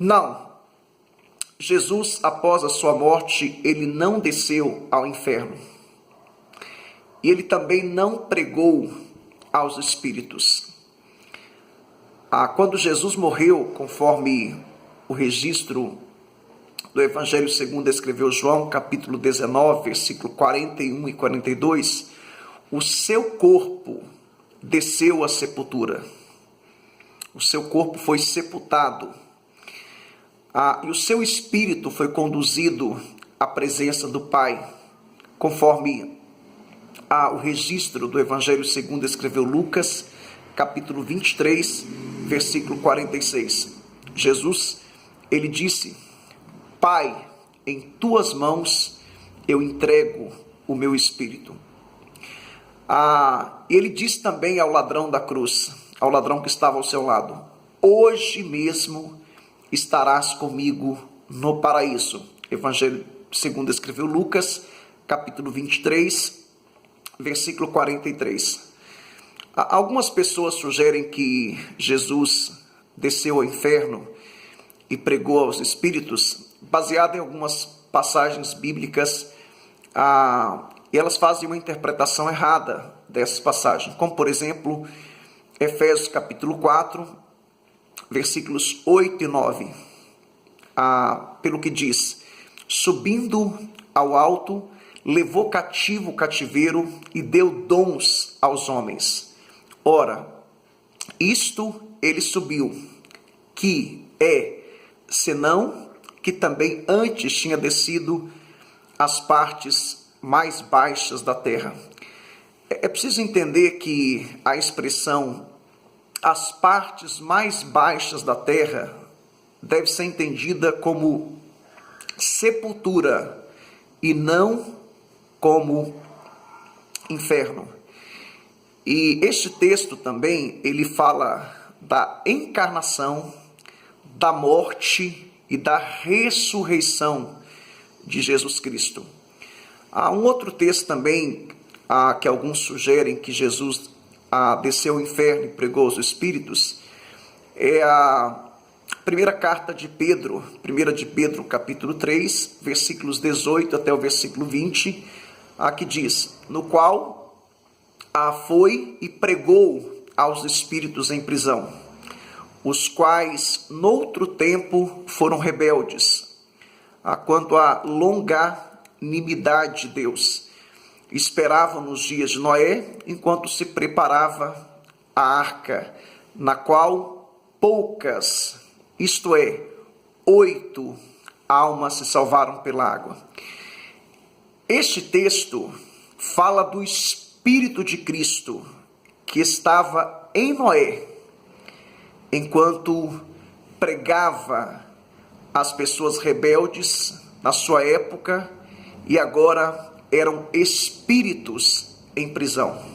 Não. Jesus, após a sua morte, ele não desceu ao inferno. E ele também não pregou aos espíritos. Quando Jesus morreu, conforme o registro do Evangelho segundo escreveu João, capítulo 19, versículo 41 e 42, o seu corpo desceu à sepultura. O seu corpo foi sepultado. E o seu espírito foi conduzido à presença do Pai, conforme o registro do Evangelho segundo escreveu Lucas, capítulo 23, versículo 46. Jesus, ele disse: Pai, em tuas mãos eu entrego o meu espírito. Ele disse também ao ladrão da cruz, ao ladrão que estava ao seu lado: hoje mesmo estarás comigo no paraíso. Evangelho segundo escreveu Lucas, capítulo 23, versículo 43. Algumas pessoas sugerem que Jesus desceu ao inferno e pregou aos espíritos, baseado em algumas passagens bíblicas, e elas fazem uma interpretação errada dessas passagens, como por exemplo, Efésios capítulo 4, versículos 8 e 9, pelo que diz: subindo ao alto, levou cativo o cativeiro e deu dons aos homens. Ora, isto ele subiu, que senão que também antes tinha descido às partes mais baixas da terra. É preciso entender que a expressão as partes mais baixas da terra deve ser entendida como sepultura e não como inferno. E este texto também, ele fala da encarnação, da morte e da ressurreição de Jesus Cristo. Há um outro texto também, que alguns sugerem que Jesus desceu ao inferno e pregou aos espíritos, é a primeira carta de Pedro, 1 de Pedro, capítulo 3, versículos 18 até o versículo 20, que diz: no qual foi e pregou aos espíritos em prisão, os quais noutro tempo foram rebeldes, quanto à longanimidade de Deus, esperavam nos dias de Noé, enquanto se preparava a arca, na qual poucas, isto é, 8 almas se salvaram pela água. Este texto fala do Espírito de Cristo que estava em Noé, enquanto pregava às pessoas rebeldes na sua época, e agora eram espíritos em prisão.